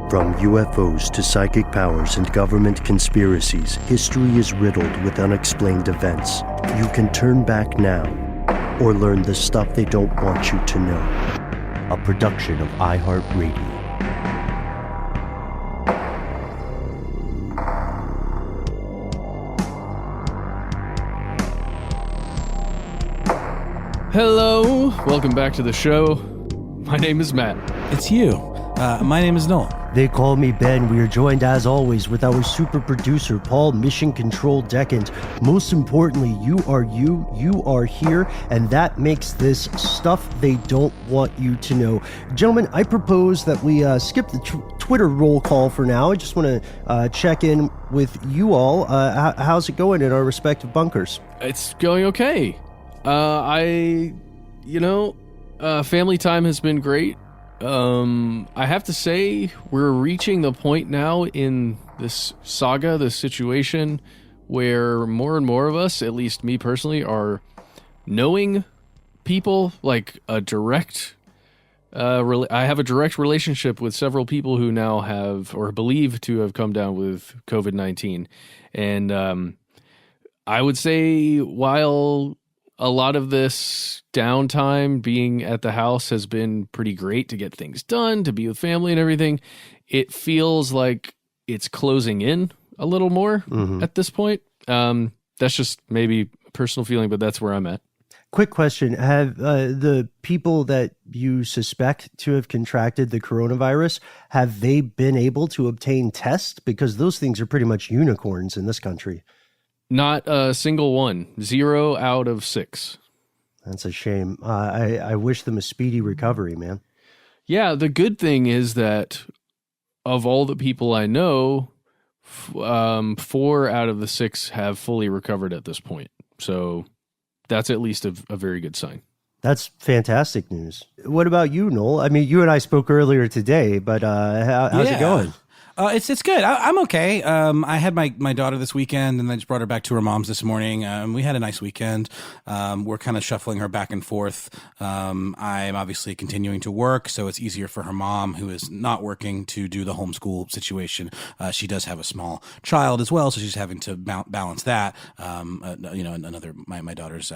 From UFOs to psychic powers and government conspiracies, history is riddled with unexplained events. You can turn back now or learn the stuff they don't want you to know. A production of iHeartRadio. Hello, welcome back to the show. My name is Matt. It's you. My name is Noel. They call me Ben. We are joined, as always, with our super producer, Paul Mission Control Decant. Most importantly, you are here, and that makes this stuff they don't want you to know. Gentlemen, I propose that we skip the Twitter roll call for now. I just want to check in with you all. How's it going in our respective bunkers? It's going okay. Family time has been great. I have to say, we're reaching the point now in this saga, this situation, where more and more of us, at least me personally, are knowing people, like a direct, I have a direct relationship with several people who now have, or believe to have come down with COVID-19. And I would say, while a lot of this downtime being at the house has been pretty great to get things done, to be with family and everything, it feels like it's closing in a little more at this point. That's just maybe a personal feeling, but that's where I'm at. Quick question. Have the people that you suspect to have contracted the coronavirus, have they been able to obtain tests? Because those things are pretty much unicorns in this country. Not a single one. 0 out of 6. That's a shame. I wish them a speedy recovery, man. Yeah, the good thing is that of all the people I know, 4 out of the 6 have fully recovered at this point. So that's at least a very good sign. That's fantastic news. What about you, Noel? I mean, you and I spoke earlier today, but how's it going? It's good. I'm okay. I had my daughter this weekend, and I just brought her back to her mom's this morning. We had a nice weekend. We're kind of shuffling her back and forth. I'm obviously continuing to work, so it's easier for her mom, who is not working, to do the homeschool situation. She does have a small child as well, so she's having to balance that. Another my daughter's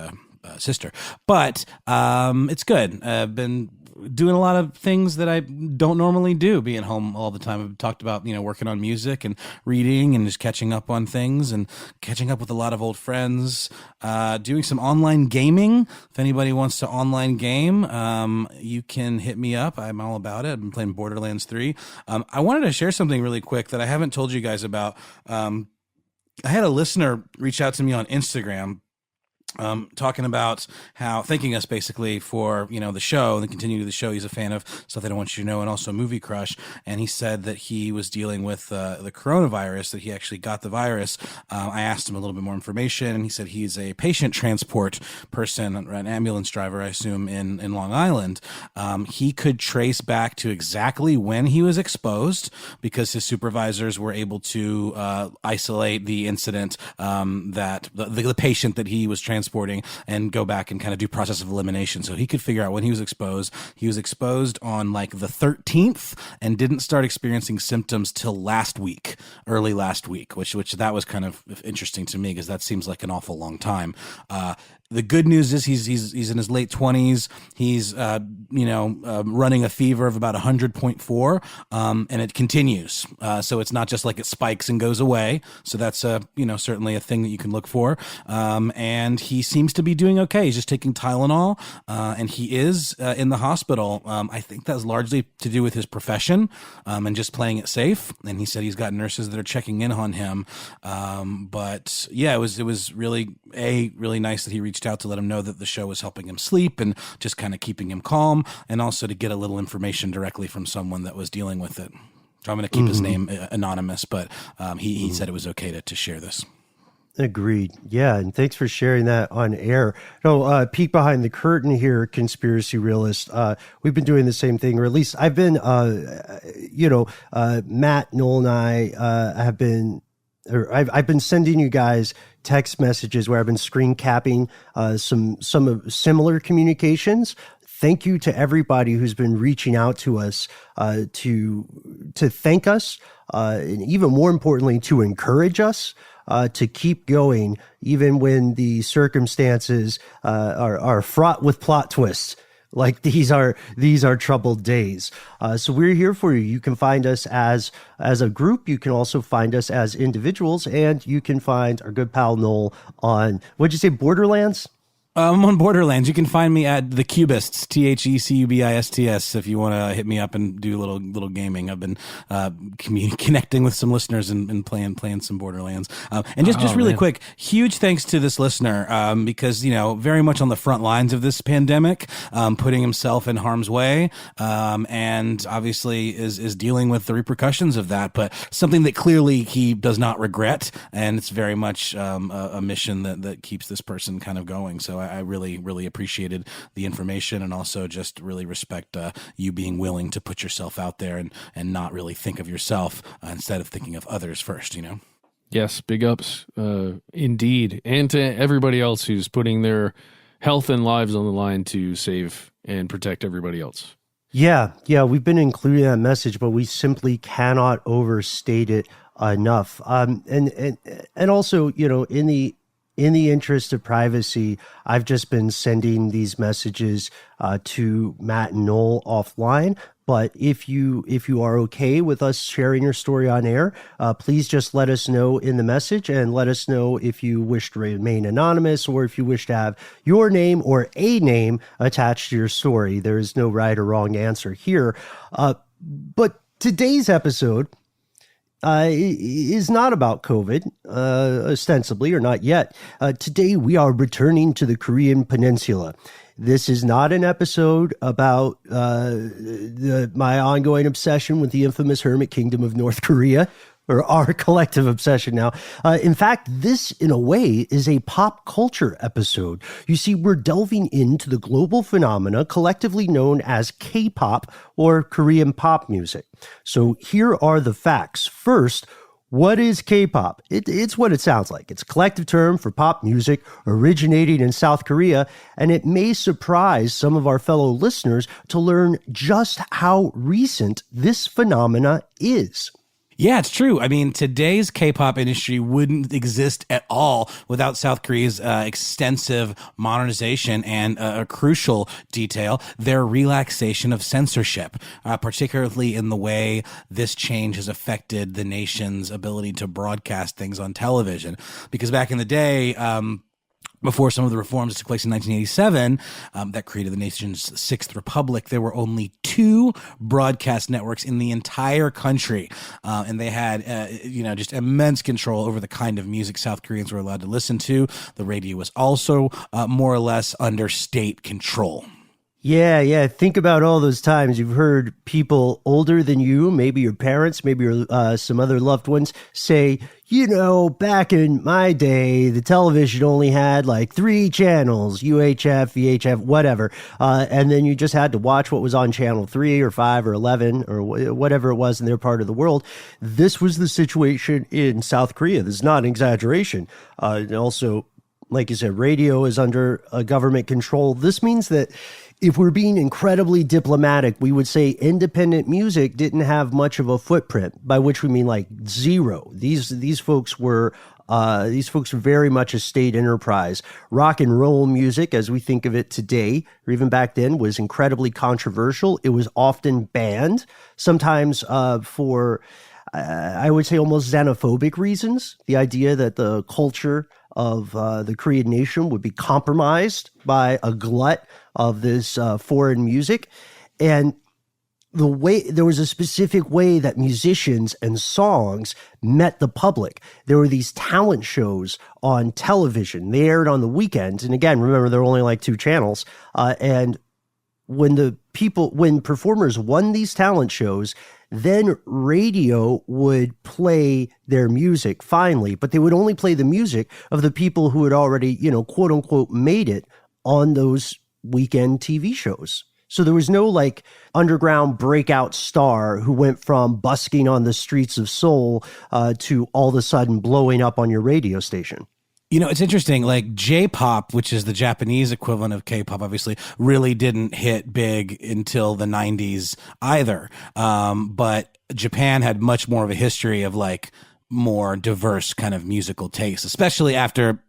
sister, but it's good. I've been doing a lot of things that I don't normally do, being home all the time. I've talked about, working on music and reading and just catching up on things and catching up with a lot of old friends, doing some online gaming. If anybody wants to online game, you can hit me up. I'm all about it. I've been playing Borderlands 3. I wanted to share something really quick that I haven't told you guys about. I had a listener reach out to me on Instagram, talking about how, thanking us basically for, the show and continuing the show. He's a fan of Stuff They Don't Want You to Know and also Movie Crush. And he said that he was dealing with the coronavirus, that he actually got the virus. I asked him a little bit more information, and he said he's a patient transport person, an ambulance driver, I assume, in Long Island. He could trace back to exactly when he was exposed because his supervisors were able to isolate the incident, that the patient that he was transporting, and go back and kind of do process of elimination. So he could figure out when he was exposed. He was exposed on like the 13th and didn't start experiencing symptoms till early last week, which that was kind of interesting to me because that seems like an awful long time. The good news is he's in his late 20s. He's running a fever of about 100.4, and it continues. So it's not just like it spikes and goes away. So that's certainly a thing that you can look for. And he seems to be doing okay. He's just taking Tylenol, and he is in the hospital. I think that's largely to do with his profession, and just playing it safe. And he said he's got nurses that are checking in on him. But yeah, it was really nice that he reached out to let him know that the show was helping him sleep and just kind of keeping him calm, and also to get a little information directly from someone that was dealing with it. So I'm going to keep his name anonymous, but he said it was okay to share this. Agreed. Yeah, and thanks for sharing that on air. No, peek behind the curtain here, conspiracy realist. We've been doing the same thing, or at least I've been, Matt, Noel, and I have been, or I've been sending you guys text messages where I've been screen capping some of similar communications. thank you to everybody who's been reaching out to us to thank us, and even more importantly, to encourage us to keep going, even when the circumstances are fraught with plot twists. Like these are troubled days. So we're here for you. You can find us as a group. You can also find us as individuals, and you can find our good pal Noel on, what'd you say, Borderlands? I'm on Borderlands. You can find me at The Cubists, TheCubists, if you want to hit me up and do a little gaming. I've been connecting with some listeners and playing some Borderlands. And just really quick, huge thanks to this listener because, very much on the front lines of this pandemic, putting himself in harm's way, and obviously is dealing with the repercussions of that, but something that clearly he does not regret, and it's very much a mission that keeps this person kind of going. So I really, really appreciated the information, and also just really respect you being willing to put yourself out there and not really think of yourself instead of thinking of others first, Yes, big ups, indeed. And to everybody else who's putting their health and lives on the line to save and protect everybody else. Yeah, we've been including that message, but we simply cannot overstate it enough. And also, in the interest of privacy, I've just been sending these messages to Matt and Noel offline. But if you are okay with us sharing your story on air, please just let us know in the message, and let us know if you wish to remain anonymous, or if you wish to have your name or a name attached to your story. There is no right or wrong answer here. But today's episode is not about COVID, ostensibly, or not yet. Today, we are returning to the Korean Peninsula. This is not an episode about my ongoing obsession with the infamous hermit kingdom of North Korea, or our collective obsession now. In fact, this, in a way, is a pop culture episode. You see, we're delving into the global phenomena collectively known as K-pop, or Korean pop music. So here are the facts. First, what is K-pop? It's what it sounds like. It's a collective term for pop music originating in South Korea, and it may surprise some of our fellow listeners to learn just how recent this phenomena is. Yeah, it's true. I mean, today's K-pop industry wouldn't exist at all without South Korea's extensive modernization and a crucial detail, their relaxation of censorship, particularly in the way this change has affected the nation's ability to broadcast things on television. Because back in the day, before some of the reforms that took place in 1987, that created the nation's Sixth Republic, there were only 2 broadcast networks in the entire country. And they had, just immense control over the kind of music South Koreans were allowed to listen to. The radio was also more or less under state control. Yeah. Think about all those times you've heard people older than you, maybe your parents, maybe your, some other loved ones, say, back in my day, the television only had like 3 channels, UHF, VHF, whatever. And then you just had to watch what was on channel 3 or 5 or 11 or whatever it was in their part of the world. This was the situation in South Korea. This is not an exaggeration. And also, like you said, radio is under government control. This means that if we're being incredibly diplomatic, we would say independent music didn't have much of a footprint, by which we mean like zero. These folks were very much a state enterprise. Rock and roll music, as we think of it today, or even back then, was incredibly controversial. It was often banned, sometimes for, I would say, almost xenophobic reasons. The idea that the culture of the Korean nation would be compromised by a glut of this foreign music. And there was a specific way that musicians and songs met the public. There were these talent shows on television. They aired on the weekends. And again, remember, there were only like 2 channels. And when performers won these talent shows, then radio would play their music finally, but they would only play the music of the people who had already, quote unquote, made it on those weekend TV shows. So there was no like underground breakout star who went from busking on the streets of Seoul to all of a sudden blowing up on your radio station. It's interesting, like J-pop, which is the Japanese equivalent of K-pop, obviously really didn't hit big until the 90s either. But Japan had much more of a history of like more diverse kind of musical tastes, especially after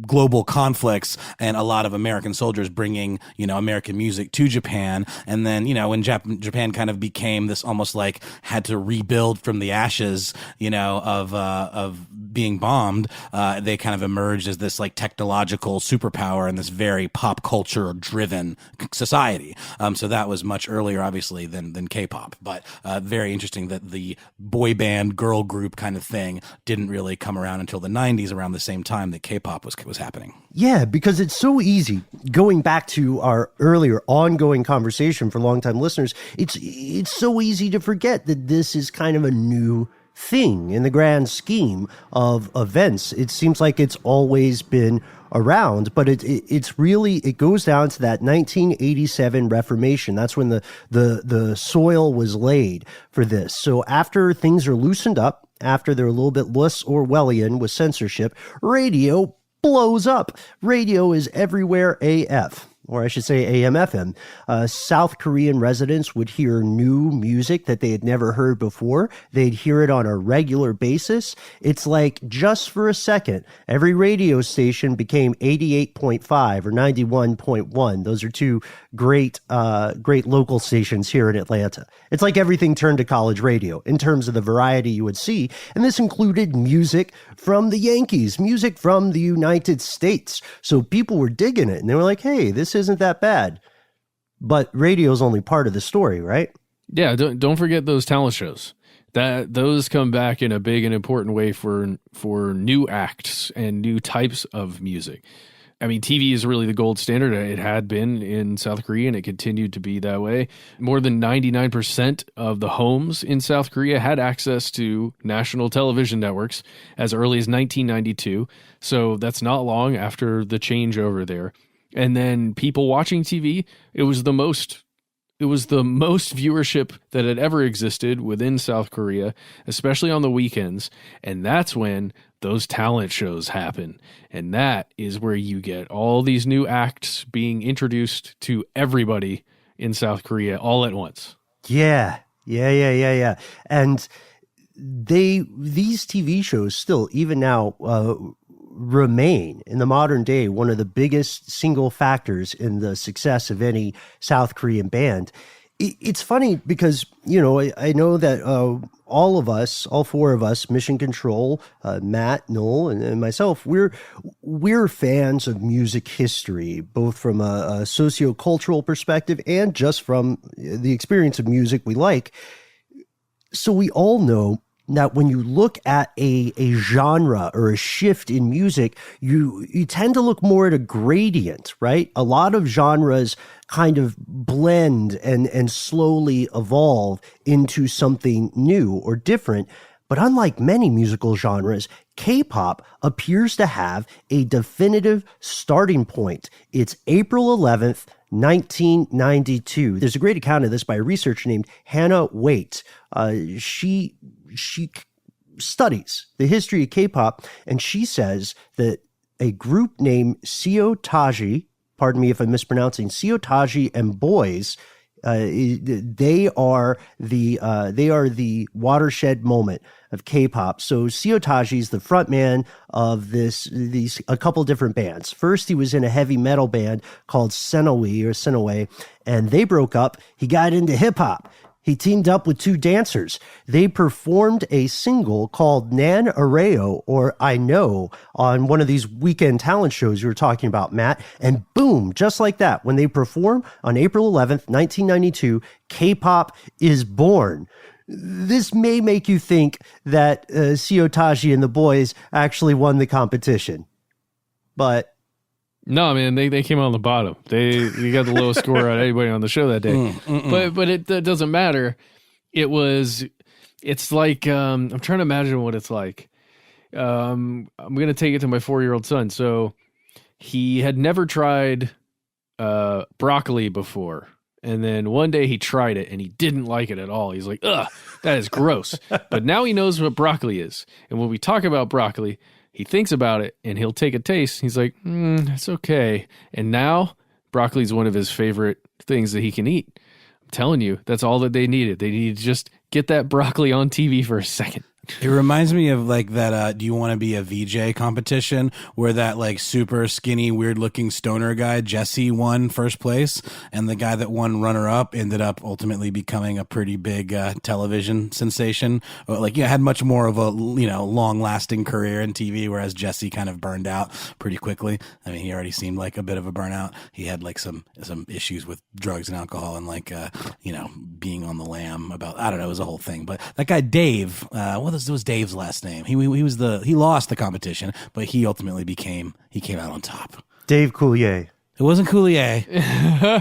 global conflicts and a lot of American soldiers bringing, American music to Japan. And then, when Japan kind of became this almost like had to rebuild from the ashes, of being bombed, they kind of emerged as this like technological superpower in this very pop culture driven society. So that was much earlier, obviously, than K-pop, but very interesting that the boy band girl group kind of thing didn't really come around until the 90s, around the same time that K-pop was happening. Yeah, because it's so easy. Going back to our earlier ongoing conversation for longtime listeners, it's so easy to forget that this is kind of a new thing in the grand scheme of events. It seems like it's always been around, but it's really, it goes down to that 1987 Reformation. That's when the soil was laid for this. So after things are loosened up, after they're a little bit less Orwellian with censorship, radio blows up. Radio is everywhere AF. Or I should say AM/FM. South Korean residents would hear new music that they had never heard before. They'd hear it on a regular basis. It's like just for a second, every radio station became 88.5 or 91.1. Those are two great local stations here in Atlanta. It's like everything turned to college radio in terms of the variety you would see. And this included music from the Yankees, music from the United States. So people were digging it and they were like, hey, this isn't that bad. But radio is only part of the story, right? Yeah, don't forget those talent shows. Those come back in a big and important way for new acts and new types of music. I mean, TV is really the gold standard. It had been in South Korea, and it continued to be that way. More than 99% of the homes in South Korea had access to national television networks as early as 1992. So that's not long after the changeover there. And then people watching TV, it was the most viewership that had ever existed within South Korea, especially on the weekends. And that's when those talent shows happen. And that is where you get all these new acts being introduced to everybody in South Korea all at once. Yeah. And these TV shows still, even now, remain in the modern day one of the biggest single factors in the success of any South Korean band. It's funny because, I know that all four of us, Mission Control, Matt, Noel, and myself, we're fans of music history, both from a sociocultural perspective and just from the experience of music we like. So we all know that when you look at a genre or a shift in music, you tend to look more at a gradient, right? A lot of genres kind of blend and slowly evolve into something new or different. But unlike many musical genres, K-pop appears to have a definitive starting point. It's April 11th, 1992. There's a great account of this by a researcher named Hannah Waite. She studies the history of K-pop, and she says that a group named Seotaji, pardon me if I'm mispronouncing, Seotaji and Boys, they are the watershed moment of K-pop. So Seotaji is the frontman of a couple different bands. First, he was in a heavy metal band called Senoe, and they broke up. He got into hip hop. He teamed up with two dancers. They performed a single called Nan Areo, or I Know, on one of these weekend talent shows you were talking about, Matt. And boom, just like that, when they perform on April 11th, 1992, K-pop is born. This may make you think that Seotaji and the Boys actually won the competition. But no, man, they came out on the bottom. They got the lowest score out of anybody on the show that day. But it doesn't matter. It's like, I'm trying to imagine what it's like. I'm going to take it to my 4-year-old son. So he had never tried broccoli before. And then one day he tried it and he didn't like it at all. He's like, ugh, that is gross. But now he knows what broccoli is. And when we talk about broccoli, He thinks about it and he'll take a taste. He's like, it's okay. And now broccoli is one of his favorite things that he can eat. I'm telling you, that's all that they needed. They needed to just get that broccoli on TV for a second. It reminds me of like that Do You Want to Be a VJ competition where that like super skinny, weird looking stoner guy, Jesse, won first place. And the guy that won runner up ended up ultimately becoming a pretty big television sensation. Like, yeah, had much more of a, long lasting career in TV, whereas Jesse kind of burned out pretty quickly. I mean, he already seemed like a bit of a burnout. He had like some issues with drugs and alcohol and like, being on the lam about, I don't know, it was a whole thing. But that guy, Dave, what was Dave's last name? He lost the competition, but he ultimately came out on top. Dave Coulier. It wasn't Coulier.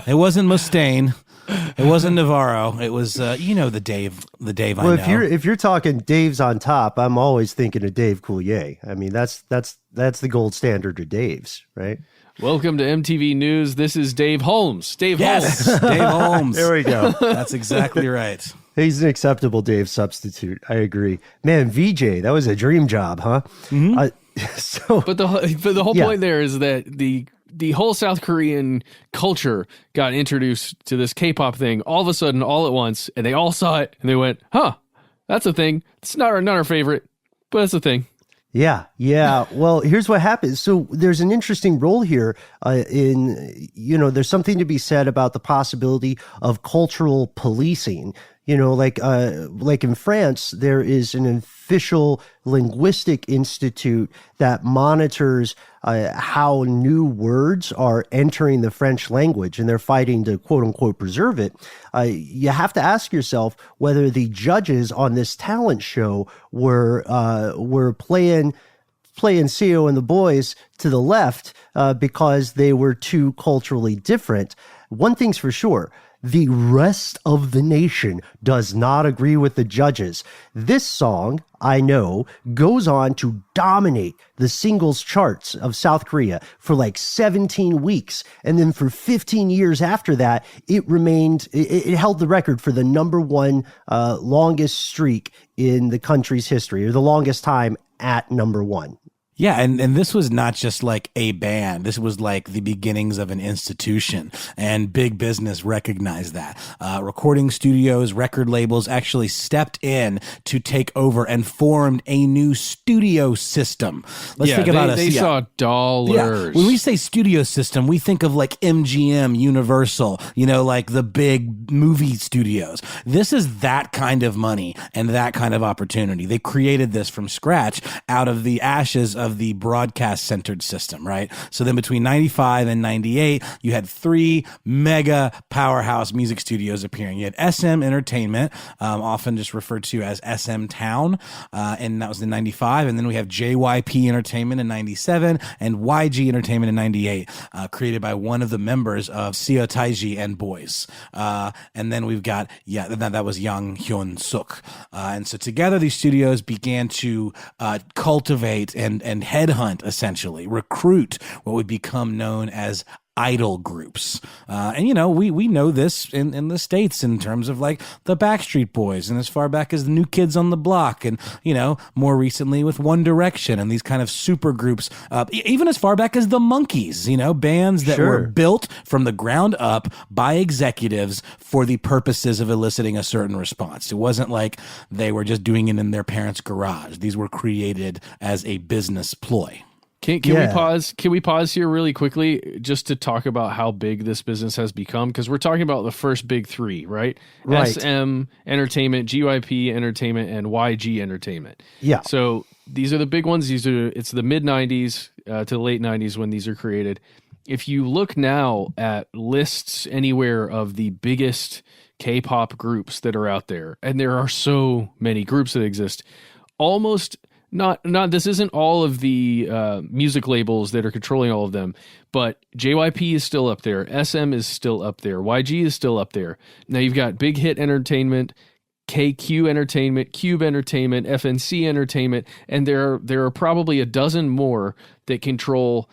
It wasn't Mustaine. It wasn't Navarro. It was the Dave I know. Well, if you're talking Dave's on top, I'm always thinking of Dave Coulier. I mean, that's the gold standard of Dave's, right? Welcome to MTV News. This is Dave Holmes. Yes, Dave Holmes. There we go. That's exactly right. He's an acceptable Dave substitute. I agree. Man, VJ, that was a dream job, huh? Mm-hmm. But the whole point there is that the whole South Korean culture got introduced to this K-pop thing all of a sudden, all at once, and they all saw it and they went, "Huh, that's a thing. It's not our favorite, but it's a thing." Yeah. Well, here's what happens. So there's an interesting role here there's something to be said about the possibility of cultural policing. Like in France, there is an official linguistic institute that monitors how new words are entering the French language, and they're fighting to quote unquote preserve it. You have to ask yourself whether the judges on this talent show were playing CO and the boys to the left because they were too culturally different. One thing's for sure. The rest of the nation does not agree with the judges. This song, I Know, goes on to dominate the singles charts of South Korea for like 17 weeks. And then for 15 years after that, it held the record for the number one longest streak in the country's history, or the longest time at number one. Yeah, and this was not just like a band. This was like the beginnings of an institution, and big business recognized that. Recording studios, record labels actually stepped in to take over and formed a new studio system. Let's think about They saw dollars. Yeah. When we say studio system, we think of like MGM, Universal, like the big movie studios. This is that kind of money and that kind of opportunity. They created this from scratch out of the ashes of the broadcast-centered system, right? So then between 95 and 98, you had 3 mega powerhouse music studios appearing. You had SM Entertainment, often just referred to as SM Town, and that was in 95. And then we have JYP Entertainment in 97 and YG Entertainment in 98, created by one of the members of Seo Taiji and Boys. And then we've got, that was Yang Hyun Suk. And so together these studios began to cultivate and headhunt, essentially, recruit what would become known as idol groups. And we know this in the States in terms of like the Backstreet Boys, and as far back as the New Kids on the Block, and more recently with One Direction and these kind of super groups, even as far back as the Monkees, bands that were built from the ground up by executives for the purposes of eliciting a certain response. It wasn't like they were just doing it in their parents' garage. These were created as a business ploy. Can we pause? Can we pause here really quickly just to talk about how big this business has become? Because we're talking about the first big 3, right? SM Entertainment, GYP Entertainment, and YG Entertainment. Yeah. So these are the big ones. It's the mid 90s to the late 90s when these are created. If you look now at lists anywhere of the biggest K-pop groups that are out there, and there are so many groups that exist, almost. Not. This isn't all of the music labels that are controlling all of them, but JYP is still up there. SM is still up there. YG is still up there. Now you've got Big Hit Entertainment, KQ Entertainment, Cube Entertainment, FNC Entertainment, and there are probably a dozen more that control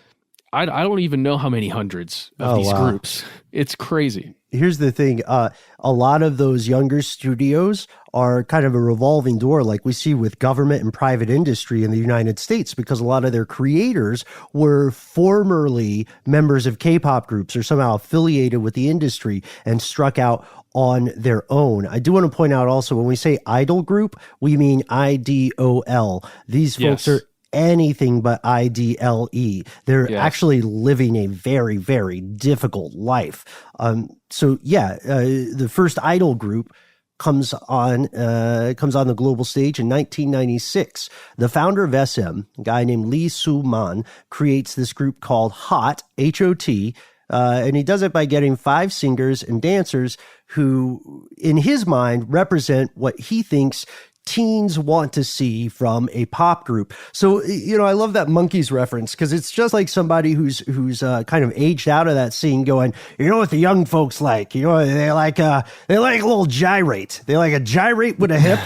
I don't even know how many hundreds of these groups. It's crazy. Here's the thing. A lot of those younger studios are kind of a revolving door like we see with government and private industry in the United States, because a lot of their creators were formerly members of K-pop groups or somehow affiliated with the industry and struck out on their own. I do want to point out also, when we say idol group, we mean IDOL. These folks are anything but IDLE. They're actually living a very, very difficult life. The first idol group comes on the global stage in 1996. The founder of SM, a guy named Lee Soo-man, creates this group called HOT, H-O-T, and he does it by getting 5 singers and dancers who, in his mind, represent what he thinks teens want to see from a pop group. So, I love that Monkees reference, because it's just like somebody who's kind of aged out of that scene going, you know what the young folks like? They like a little gyrate. They like a gyrate with a hip,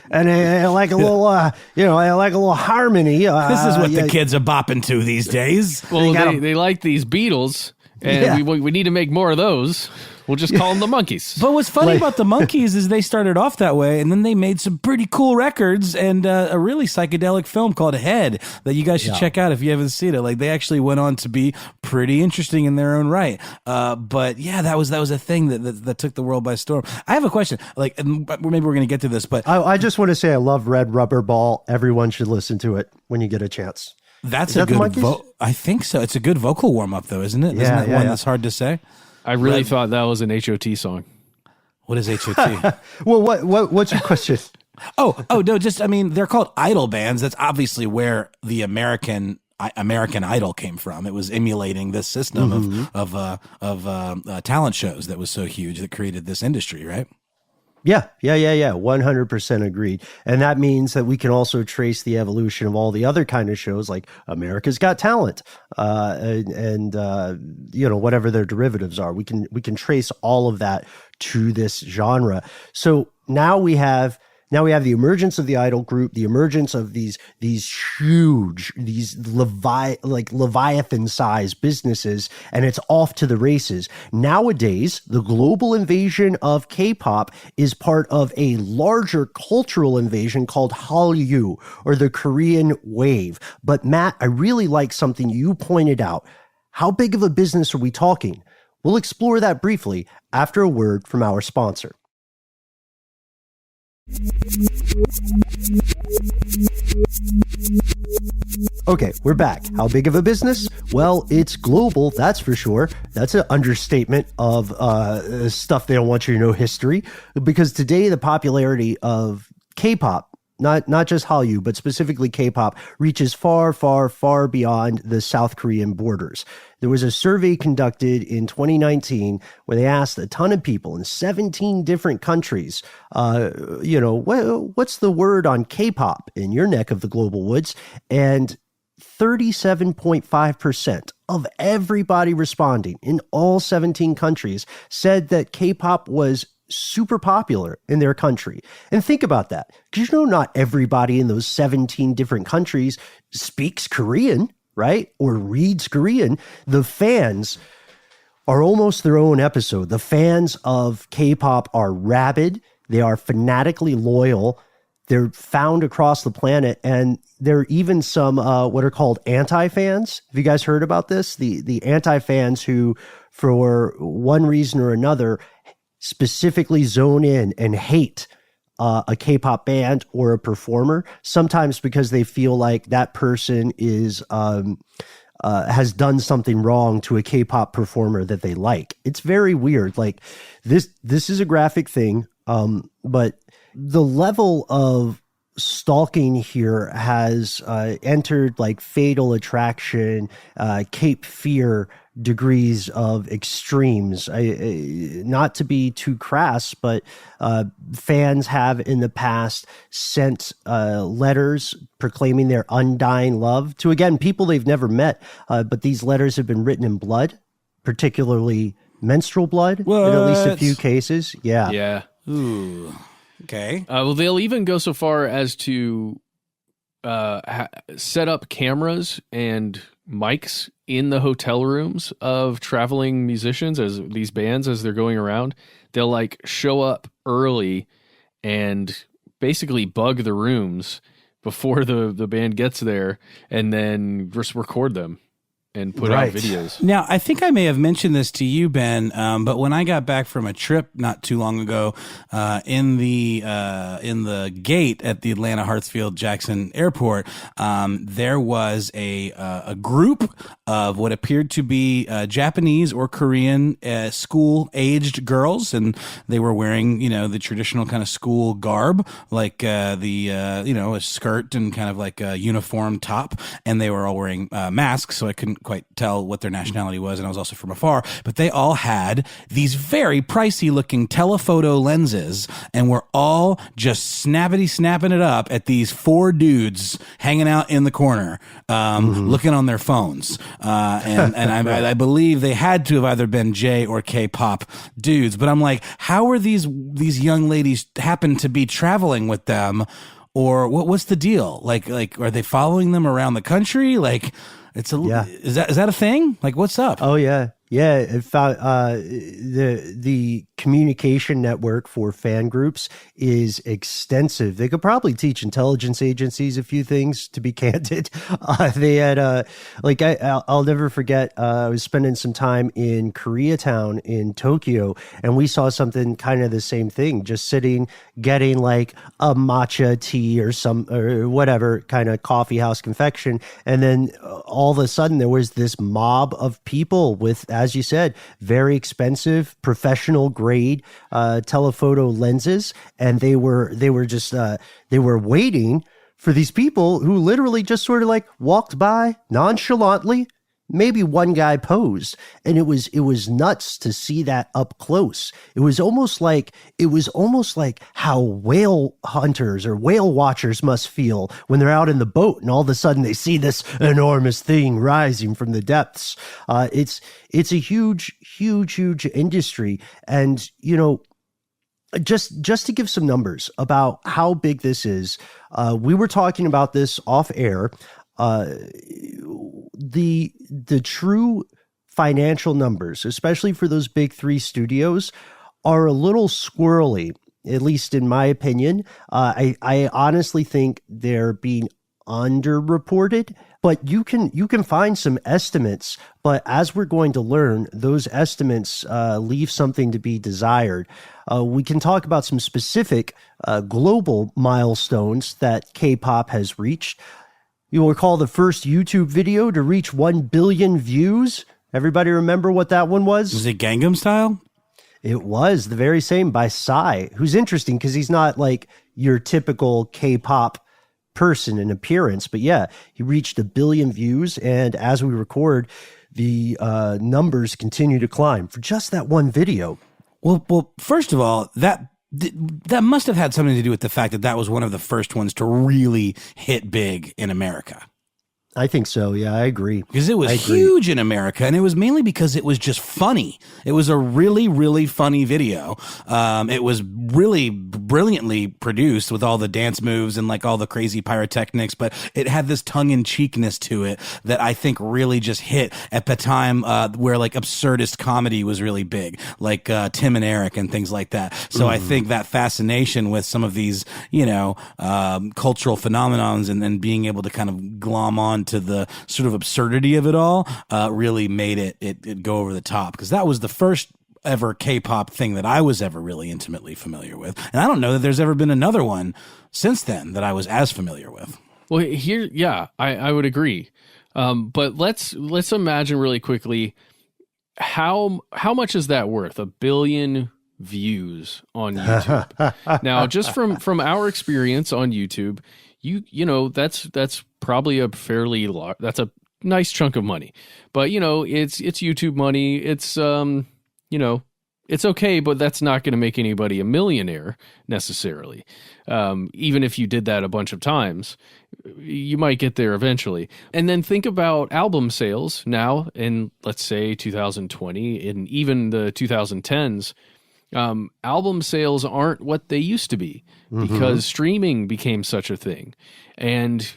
and they like a little, they like a little harmony. This is what the kids are bopping to these days. Well, they like these Beatles, and we need to make more of those. We'll just call them the Monkees. But what's funny about the Monkees is they started off that way, and then they made some pretty cool records and a really psychedelic film called Head that you guys should check out if you haven't seen it. Like, they actually went on to be pretty interesting in their own right. But yeah, that was a thing that took the world by storm. I have a question. Like, maybe we're going to get to this, but I just want to say I love Red Rubber Ball. Everyone should listen to it when you get a chance. That's a good. I think so. It's a good vocal warm up, though, isn't it? Isn't that one that's hard to say? I really thought that was an HOT song. What is HOT? Well, what's your question? No, they're called idol bands. That's obviously where the American Idol came from. It was emulating this system of talent shows that was so huge that created this industry, right? Yeah. 100% agreed. And that means that we can also trace the evolution of all the other kind of shows like America's Got Talent, and whatever their derivatives are. We can trace all of that to this genre. So now we have the emergence of the idol group, the emergence of these huge, Leviathan-sized businesses, and it's off to the races. Nowadays, the global invasion of K-pop is part of a larger cultural invasion called Hallyu, or the Korean wave. But Matt, I really like something you pointed out. How big of a business are we talking? We'll explore that briefly after a word from our sponsor. Okay, we're back. How big of a business? Well, it's global, that's for sure. That's an understatement of stuff they don't want you to know history, because today the popularity of K-pop, not just Hallyu, but specifically K-pop, reaches far, far, far beyond the South Korean borders. There was a survey conducted in 2019 where they asked a ton of people in 17 different countries, what's the word on K-pop in your neck of the global woods? And 37.5% of everybody responding in all 17 countries said that K-pop was super popular in their country. And think about that, because not everybody in those 17 different countries speaks Korean, right? Or reads Korean. The fans are almost their own episode. The fans of K-pop are rabid. They are fanatically loyal. They're found across the planet, and there are even some what are called anti-fans. Have you guys heard about this? The anti-fans who, for one reason or another, specifically zone in and hate a K-pop band or a performer, sometimes because they feel like that person is has done something wrong to a K-pop performer that they like. It's very weird. Like this is a graphic thing, but the level of stalking here has entered like Fatal Attraction, Cape Fear degrees of extremes. Not to be too crass, but fans have in the past sent letters proclaiming their undying love to, again, people they've never met, but these letters have been written in blood, particularly menstrual blood. What? In at least a few cases. Yeah. Ooh. Okay. Well, they'll even go so far as to set up cameras and mics in the hotel rooms of traveling musicians, as these bands, as they're going around. They'll like show up early and basically bug the rooms before the band gets there, and then just record them and put out videos. Now, I think I may have mentioned this to you, Ben, but when I got back from a trip not too long ago, in the gate at the Atlanta Hartsfield Jackson Airport, there was a group of what appeared to be Japanese or Korean school-aged girls, and they were wearing, the traditional kind of school garb, like a skirt and kind of like a uniform top, and they were all wearing masks, so I couldn't quite tell what their nationality was, and I was also from afar, but they all had these very pricey looking telephoto lenses and were all just snapping it up at these 4 dudes hanging out in the corner, looking on their phones. And I believe they had to have either been J or K-pop dudes, but I'm like, how are these young ladies happen to be traveling with them? Or what's the deal? Like, are they following them around the country? Like, is that a thing? Like, what's up? Oh yeah. Yeah, in fact, the communication network for fan groups is extensive. They could probably teach intelligence agencies a few things, to be candid. They had, I'll never forget, I was spending some time in Koreatown in Tokyo, and we saw something kind of the same thing, just sitting, getting like a matcha tea or whatever kind of coffee house confection. And then all of a sudden there was this mob of people with, as you said, very expensive, professional grade telephoto lenses, and they were waiting for these people who literally just sort of like walked by nonchalantly. Maybe one guy posed, and it was nuts to see that up close. It was almost like how whale hunters or whale watchers must feel when they're out in the boat and all of a sudden they see this enormous thing rising from the depths. It's a huge industry, and just to give some numbers about how big this is, we were talking about this off air. The true financial numbers, especially for those big 3 studios, are a little squirrely, at least in my opinion. I honestly think they're being underreported, but you can find some estimates. But as we're going to learn, those estimates leave something to be desired. We can talk about some specific global milestones that K-pop has reached. You'll recall the first YouTube video to reach 1 billion views. Everybody remember what that one was? Was it Gangnam Style? It was the very same, by Psy, who's interesting because he's not like your typical K-pop person in appearance. But yeah, he reached 1 billion views. And as we record, the numbers continue to climb for just that one video. Well, first of all, that must have had something to do with the fact that was one of the first ones to really hit big in America. I think so. Yeah, I agree. Because it was huge in America, and it was mainly because it was just funny. It was a really, really funny video. It was really brilliantly produced with all the dance moves and like all the crazy pyrotechnics, but it had this tongue-in-cheekness to it that I think really just hit at the time where like absurdist comedy was really big, like Tim and Eric and things like that. So I think that fascination with some of these, cultural phenomenons and then being able to kind of glom on to the sort of absurdity of it all really made it go over the top, because that was the first ever K-pop thing that I was ever really intimately familiar with, and I don't know that there's ever been another one since then that I was as familiar with. Well, here, yeah, I would agree, but let's imagine really quickly how much is that worth? 1 billion views on YouTube. Now, just from our experience on YouTube, that's probably a fairly large, that's a nice chunk of money, but it's YouTube money. It's it's okay, but that's not going to make anybody a millionaire necessarily. Even if you did that a bunch of times, you might get there eventually. And then think about album sales now in, let's say, 2020 and even the 2010s. Album sales aren't what they used to be because streaming became such a thing. And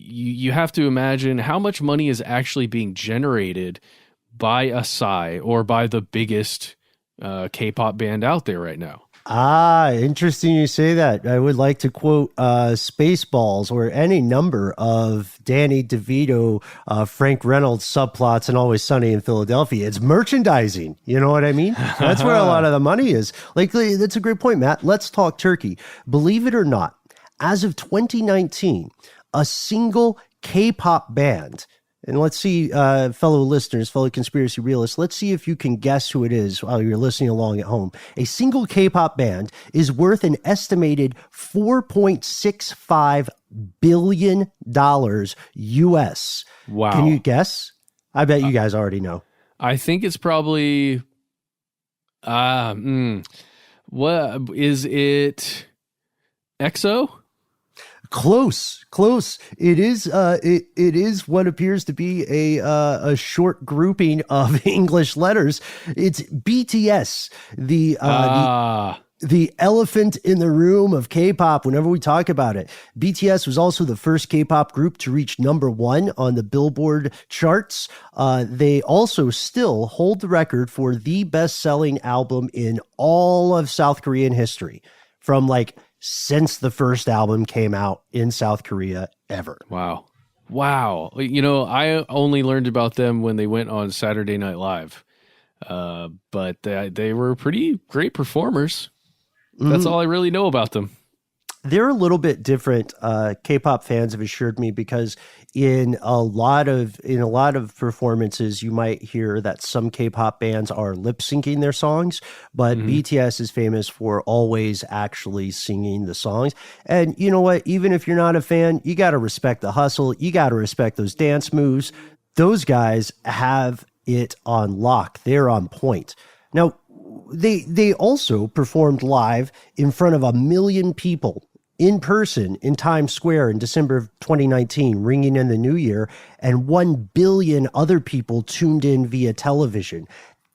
you have to imagine how much money is actually being generated by a Psy or by the biggest K-pop band out there right now. Ah, interesting you say that. I would like to quote Spaceballs or any number of Danny DeVito, Frank Reynolds subplots in Always Sunny in Philadelphia. It's merchandising. You know what I mean? That's where a lot of the money is. Like, that's a great point, Matt. Let's talk Turkey. Believe it or not, as of 2019, a single K-pop band, and let's see, fellow listeners, fellow conspiracy realists, let's see if you can guess who it is while you're listening along at home. A single K-pop band is worth an estimated $4.65 billion US. Wow. Can you guess? I bet you guys already know. I think it's probably, what is it? EXO? Close. It is. It is what appears to be a short grouping of English letters. It's BTS. The elephant in the room of K-pop. Whenever we talk about it, BTS was also the first K-pop group to reach #1 on the Billboard charts. They also still hold the record for the best-selling album in all of South Korean history, from since the first album came out in South Korea ever. Wow. I only learned about them when they went on Saturday Night Live. But they were pretty great performers. That's all I really know about them. They're a little bit different. K-pop fans have assured me, because in a lot of performances, you might hear that some K-pop bands are lip syncing their songs, but BTS is famous for always actually singing the songs. And you know what? Even if you're not a fan, you got to respect the hustle. You got to respect those dance moves. Those guys have it on lock. They're on point. Now, they also performed live in front of 1 million people in person in Times Square in December of 2019, ringing in the new year, and 1 billion other people tuned in via television.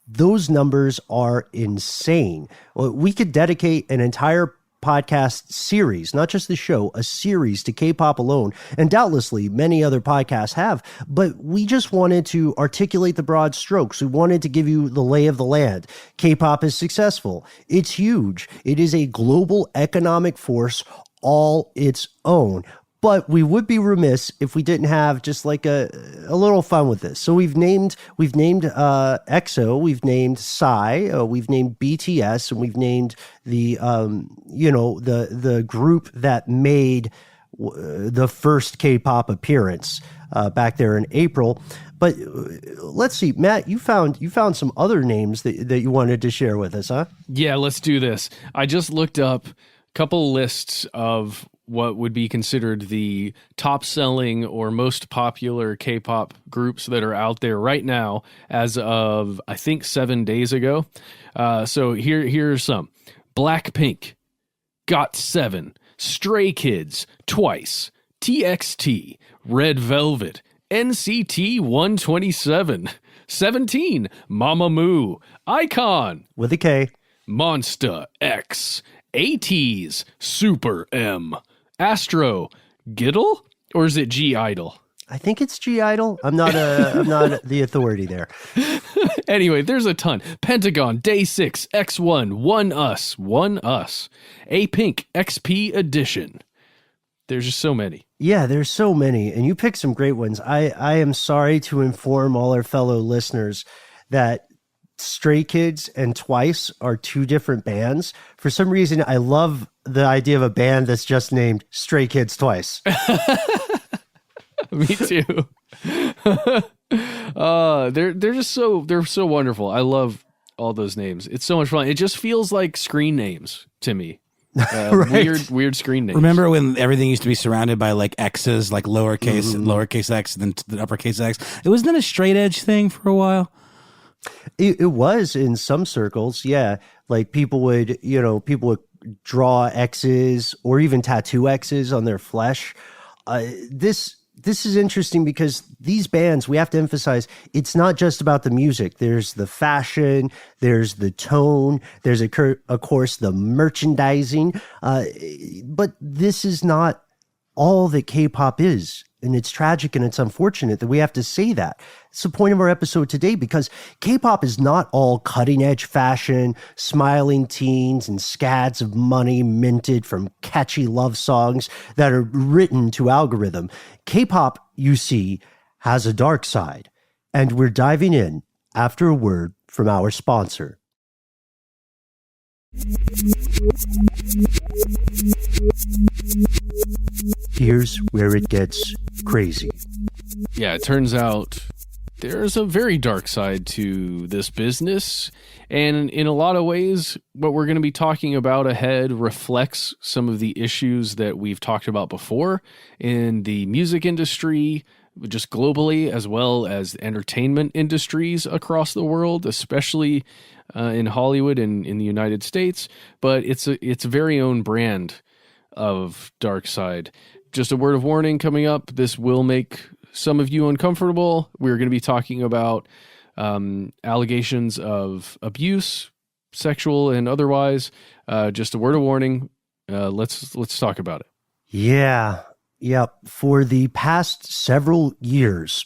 Those numbers are insane. We could dedicate an entire podcast series, not just the show, a series to K-pop alone, and doubtlessly many other podcasts have, but we just wanted to articulate the broad strokes. We wanted to give you the lay of the land. K-pop is successful. It's huge. It is a global economic force all its own. But we would be remiss if we didn't have just a little fun with this. So we've named EXO, we've named Psy, we've named BTS, and we've named the the group that made the first K-pop appearance back there in April. But let's see, Matt, you found some other names that you wanted to share with us, huh? Yeah, let's do this. I just looked up couple lists of what would be considered the top selling or most popular K-pop groups that are out there right now as of, I think, 7 days ago. So here's some. Blackpink, GOT7, Stray Kids, Twice, TXT, Red Velvet, NCT 127, 17, Mamamoo, Icon. With a K. Monsta X, ATEEZ, Super M, Astro, Giddle, or is it G Idol? I think it's G Idol. I'm not the authority there. Anyway, there's a ton. Pentagon, Day 6, X1, One Us, A Pink, XP Edition. There's just so many. Yeah, there's so many, and you picked some great ones. I am sorry to inform all our fellow listeners that Stray Kids and Twice are two different bands. For some reason, I love the idea of a band that's just named Stray Kids Twice. Me too. They're so wonderful. I love all those names. It's so much fun. It just feels like screen names to me. Right. Weird screen names. Remember when everything used to be surrounded by X's, lowercase X, and then the uppercase X? It wasn't a straight edge thing for a while. It was in some circles, yeah. People would draw X's or even tattoo X's on their flesh. This is interesting because these bands, we have to emphasize, it's not just about the music. There's the fashion, there's the tone, there's of course the merchandising. But this is not all that K-pop is. And it's tragic and it's unfortunate that we have to say that. It's the point of our episode today, because K-pop is not all cutting-edge fashion, smiling teens, and scads of money minted from catchy love songs that are written to algorithm. K-pop, you see, has a dark side. And we're diving in after a word from our sponsor. Here's where it gets crazy. Yeah, it turns out there's a very dark side to this business. And in a lot of ways, what we're going to be talking about ahead reflects some of the issues that we've talked about before in the music industry, just globally, as well as entertainment industries across the world, especially in Hollywood and in the United States. But it's its very own brand of dark side. Just a word of warning coming up. This will make some of you uncomfortable. We're going to be talking about allegations of abuse, sexual and otherwise. Just a word of warning. Let's talk about it. Yeah. Yep. For the past several years,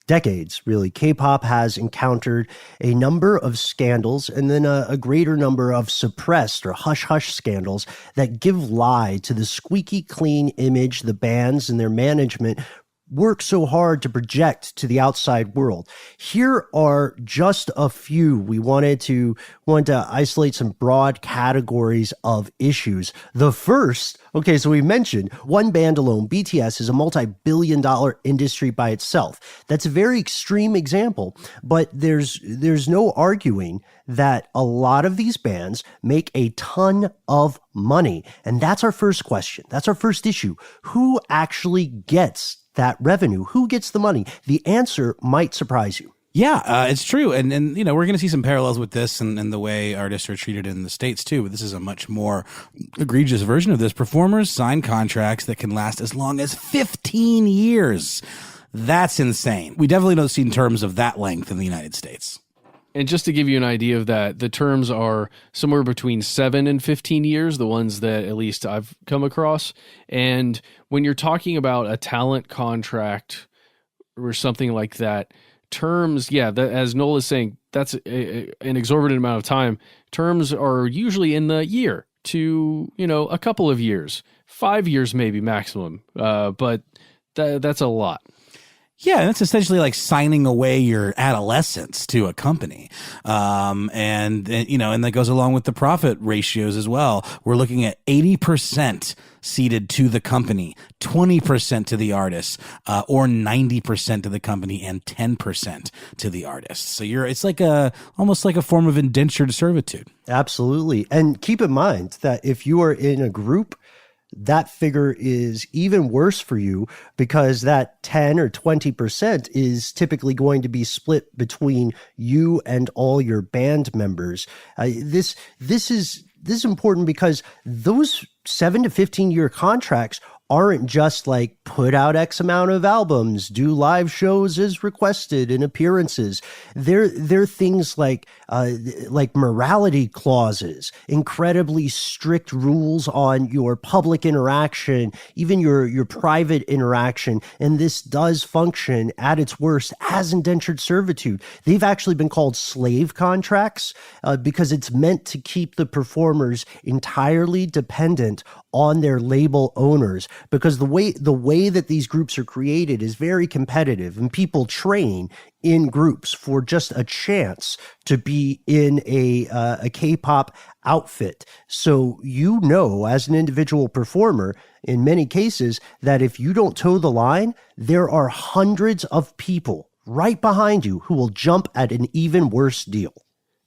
decades really, K-pop has encountered a number of scandals and then a greater number of suppressed or hush-hush scandals that give lie to the squeaky clean image the bands and their management work so hard to project to the outside world. Here are just a few. We wanted to isolate some broad categories of issues. The first, okay, so we mentioned one band alone, BTS, is a multi-billion-dollar industry by itself. That's a very extreme example, but there's no arguing that a lot of these bands make a ton of money. And that's our first question. That's our first issue. Who actually gets that revenue? Who gets the money? The answer might surprise you. Yeah, it's true. And you know, we're going to see some parallels with this and the way artists are treated in the States too. But this is a much more egregious version of this. Performers sign contracts that can last as long as 15 years. That's insane. We definitely don't see terms of that length in the United States. And just to give you an idea of that, the terms are somewhere between 7 and 15 years, the ones that at least I've come across. And when you're talking about a talent contract or something like that, terms, yeah, as Noel is saying, that's an exorbitant amount of time. Terms are usually in the year to, a couple of years, 5 years maybe maximum. But that's a lot. Yeah, and it's essentially like signing away your adolescence to a company. And that goes along with the profit ratios as well. We're looking at 80% ceded to the company, 20% to the artist, or 90% to the company and 10% to the artist. So it's like almost like a form of indentured servitude. Absolutely. And keep in mind that if you are in a group, that figure is even worse for you because that 10 or 20% is typically going to be split between you and all your band members. This is important because those 7 to 15 year contracts aren't just like put out X amount of albums, do live shows as requested and appearances. They're things like morality clauses, incredibly strict rules on your public interaction, even your private interaction. And this does function at its worst as indentured servitude. They've actually been called slave contracts because it's meant to keep the performers entirely dependent on their label owners, because the way that these groups are created is very competitive, and people train in groups for just a chance to be in a K-pop outfit. So as an individual performer, in many cases, that if you don't toe the line, there are hundreds of people right behind you who will jump at an even worse deal.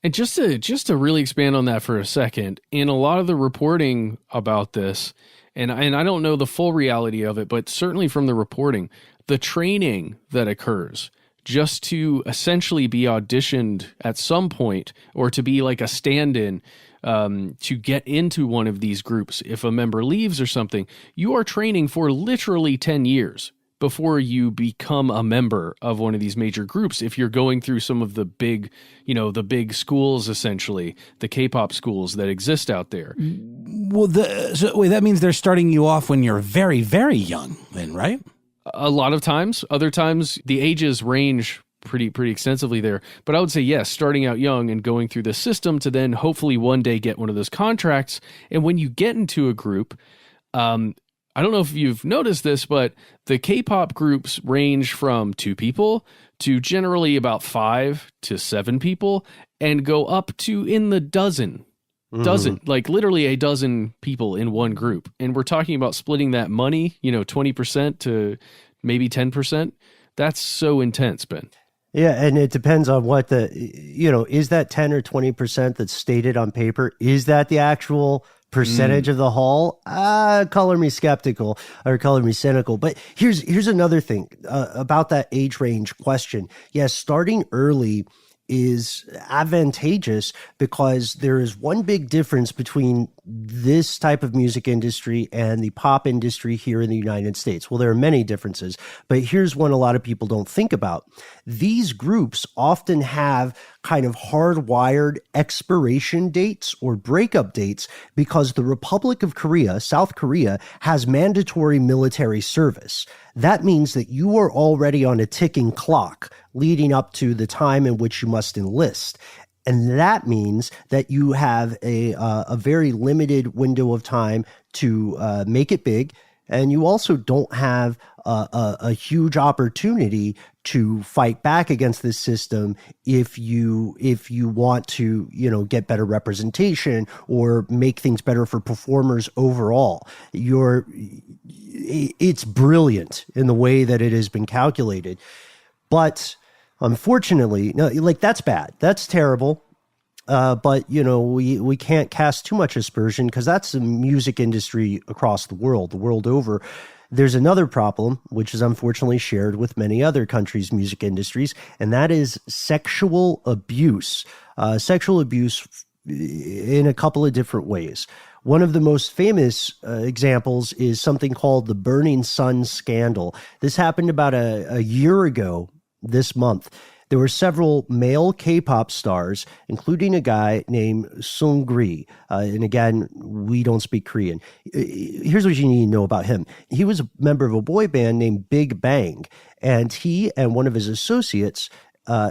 And just to really expand on that for a second, in a lot of the reporting about this, and I don't know the full reality of it, but certainly from the reporting, the training that occurs just to essentially be auditioned at some point or to be like a stand-in to get into one of these groups. If a member leaves or something, you are training for literally 10 years before you become a member of one of these major groups. If you're going through some of the big, the big schools, essentially, the K-pop schools that exist out there. Well, that means they're starting you off when you're very, very young then, right? A lot of times. Other times, the ages range pretty extensively there. But I would say, yes, starting out young and going through the system to then hopefully one day get one of those contracts. And when you get into a group, I don't know if you've noticed this, but the K-pop groups range from 2 people to generally about 5 to 7 people and go up to in the dozen, like literally a dozen people in one group. And we're talking about splitting that money, 20% to maybe 10%. That's so intense, Ben. Yeah, and it depends on what is that 10 or 20% that's stated on paper? Is that the actual percentage of the haul? Color me skeptical or color me cynical. But here's another thing about that age range question. Yes, starting early is advantageous because there is one big difference between this type of music industry and the pop industry here in the United States. Well, there are many differences, but here's one a lot of people don't think about. These groups often have kind of hardwired expiration dates or breakup dates because the Republic of Korea, South Korea, has mandatory military service. That means that you are already on a ticking clock leading up to the time in which you must enlist. And that means that you have a very limited window of time to make it big. And you also don't have a huge opportunity to fight back against this system if you want to, get better representation or make things better for performers overall. It's brilliant in the way that it has been calculated. But unfortunately, no, that's bad. That's terrible. But we can't cast too much aspersion because that's the music industry across the world over. There's another problem, which is unfortunately shared with many other countries' music industries, and that is sexual abuse. Sexual abuse in a couple of different ways. One of the most famous examples is something called the Burning Sun scandal. This happened about a year ago this month. There were several male K-pop stars, including a guy named Seungri. And again, we don't speak Korean. Here's what you need to know about him. He was a member of a boy band named Big Bang. And he and one of his associates,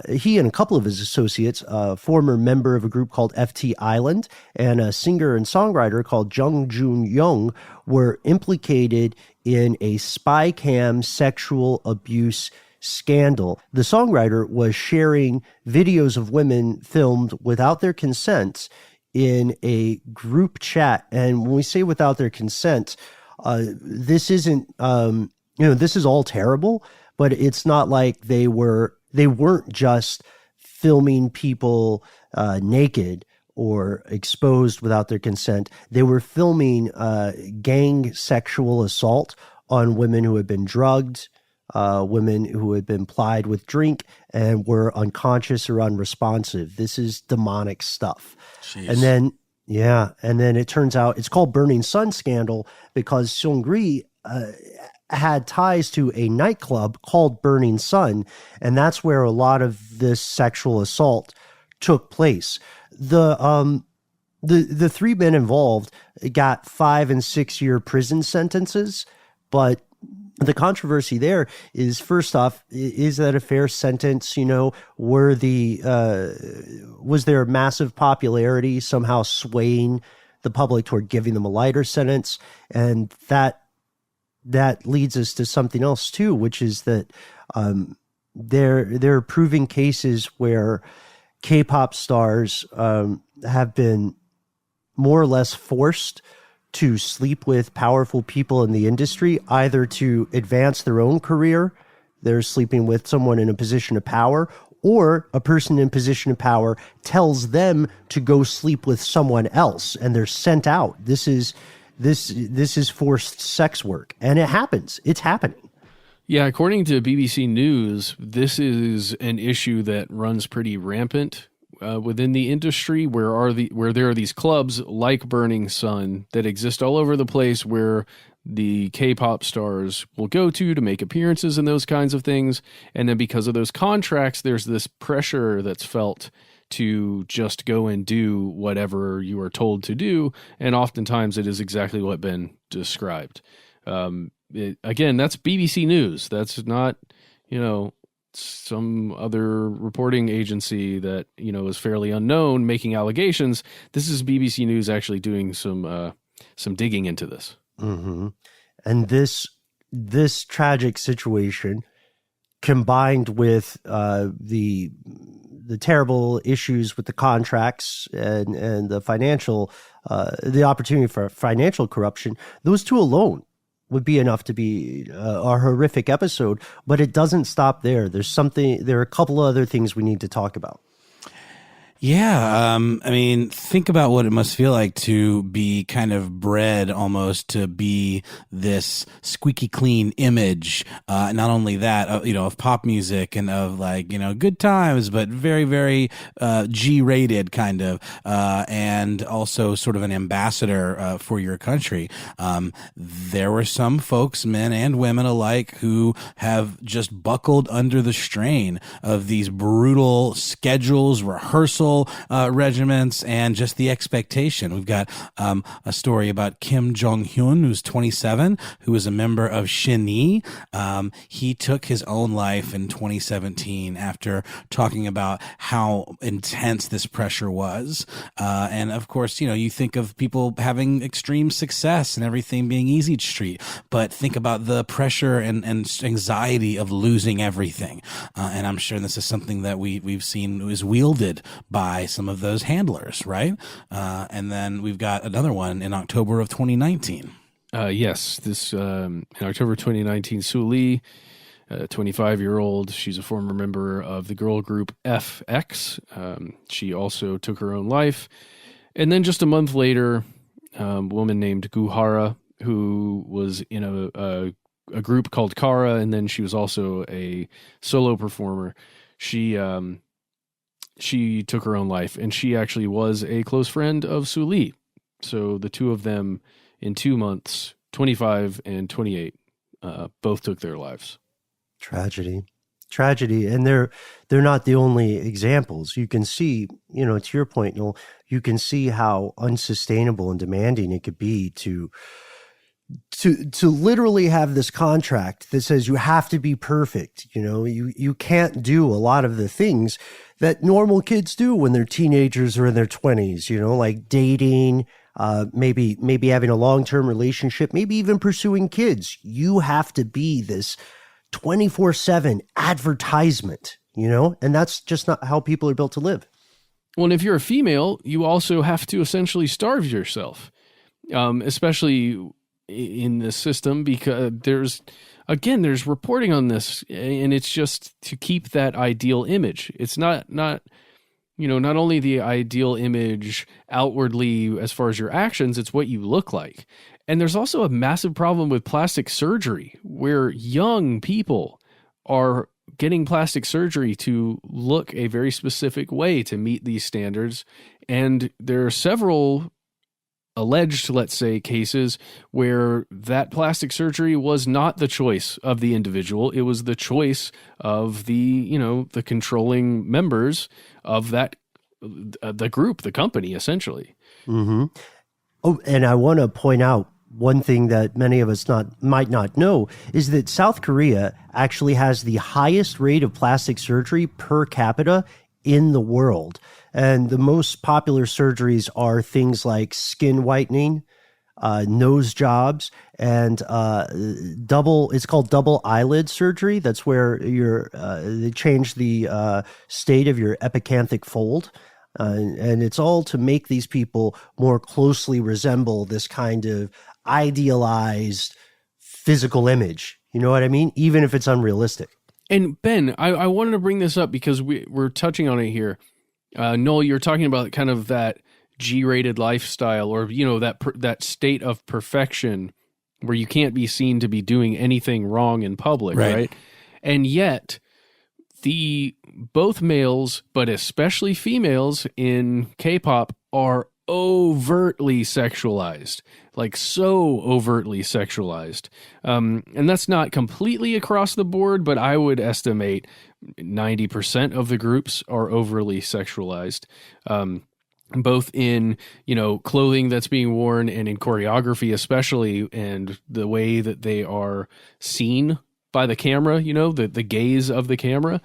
he and a couple of his associates, a former member of a group called FT Island and a singer and songwriter called Jung Jun Young, were implicated in a spy cam sexual abuse scandal. The songwriter was sharing videos of women filmed without their consent in a group chat. And when we say without their consent, this isn't, this is all terrible, but it's not like they weren't just filming people naked or exposed without their consent. They were filming gang sexual assault on women who had been drugged, women who had been plied with drink and were unconscious or unresponsive. This is demonic stuff. Jeez. And then it turns out it's called Burning Sun scandal because Seungri had ties to a nightclub called Burning Sun, and that's where a lot of this sexual assault took place. The 3 men involved got 5 and 6 year prison sentences, but the controversy there is, first off, is that a fair sentence? Was there massive popularity somehow swaying the public toward giving them a lighter sentence? And that leads us to something else too, which is that there are proven cases where K-pop stars have been more or less forced to sleep with powerful people in the industry, either to advance their own career, they're sleeping with someone in a position of power, or a person in position of power tells them to go sleep with someone else and they're sent out. This is forced sex work, and it happens. It's happening. Yeah, according to BBC News, this is an issue that runs pretty rampant within the industry, where there are these clubs like Burning Sun that exist all over the place, where the K-pop stars will go to make appearances and those kinds of things. And then because of those contracts, there's this pressure that's felt to just go and do whatever you are told to do. And oftentimes it is exactly what Ben described. Again, that's BBC News. That's not, some other reporting agency that, is fairly unknown making allegations. This is BBC News actually doing some digging into this. Mm-hmm. And this tragic situation, combined with the terrible issues with the contracts and the financial, the opportunity for financial corruption, those two alone would be enough to be a horrific episode. But it doesn't stop there. There are a couple of other things we need to talk about. Yeah. Think about what it must feel like to be kind of bred almost to be this squeaky clean image. Not only that, of pop music and of good times, but very, very, G-rated kind of, and also sort of an ambassador, for your country. There were some folks, men and women alike, who have just buckled under the strain of these brutal schedules, rehearsals, regiments, and just the expectation. We've got a story about Kim Jong-hyun, who's 27, who is a member of Shin. He took his own life in 2017 after talking about how intense this pressure was. And of course, you think of people having extreme success and everything being easy street, but think about the pressure and anxiety of losing everything. And I'm sure this is something that we've seen is wielded by some of those handlers, right? And then we've got another one in October of 2019. Yes, this in October 2019, Sue Lee, 25-year-old, she's a former member of the girl group FX. She also took her own life. And then just a month later, a woman named Guhara, who was in a group called Kara, and then she was also a solo performer. She took her own life, and she actually was a close friend of Sue Lee. So the two of them in 2 months, 25 and 28, both took their lives. Tragedy. And they're not the only examples. You can see, to your point, Noel, you can see how unsustainable and demanding it could be to literally have this contract that says you have to be perfect. You can't do a lot of the things that normal kids do when they're teenagers or in their 20s, like dating, maybe having a long-term relationship, maybe even pursuing kids. You have to be this 24/7 advertisement, and that's just not how people are built to live. Well, and if you're a female, you also have to essentially starve yourself, especially in this system, because there's reporting on this, and it's just to keep that ideal image. It's not only the ideal image outwardly as far as your actions, it's what you look like. And there's also a massive problem with plastic surgery, where young people are getting plastic surgery to look a very specific way to meet these standards. And there are several alleged, let's say, cases where that plastic surgery was not the choice of the individual. It was the choice of the controlling members of that, the group, the company, essentially. Mm-hmm. Oh, and I want to point out one thing that many of us might not know is that South Korea actually has the highest rate of plastic surgery per capita in the world. And the most popular surgeries are things like skin whitening, nose jobs, and it's called double eyelid surgery. That's where they change the state of your epicanthic fold. And it's all to make these people more closely resemble this kind of idealized physical image. You know what I mean? Even if it's unrealistic. And Ben, I wanted to bring this up because we're touching on it here. Noel, you're talking about kind of that G-rated lifestyle, or that state of perfection where you can't be seen to be doing anything wrong in public, right? And yet, both males, but especially females in K-pop, are overtly sexualized, like so overtly sexualized. And that's not completely across the board, but I would estimate 90% of the groups are overly sexualized. Both in, clothing that's being worn and in choreography, especially, and the way that they are seen by the camera, the gaze of the camera.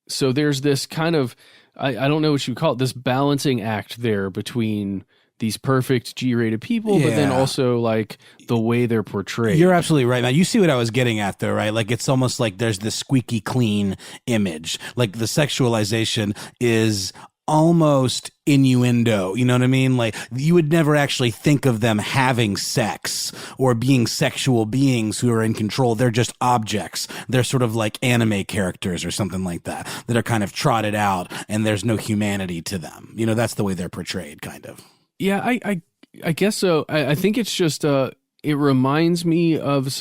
So there's this kind of, I don't know what you call it, this balancing act there between these perfect G-rated people, but then also like the way they're portrayed. You're absolutely right. Now, you see what I was getting at though, right? Like, it's almost like there's this squeaky clean image. Like, the sexualization is almost innuendo, you know what I mean? Like, you would never actually think of them having sex or being sexual beings who are in control. They're just objects. They're sort of like anime characters or something like that are kind of trotted out, and there's no humanity to them. That's the way they're portrayed, kind of. Yeah, I guess so. I think it's just it reminds me of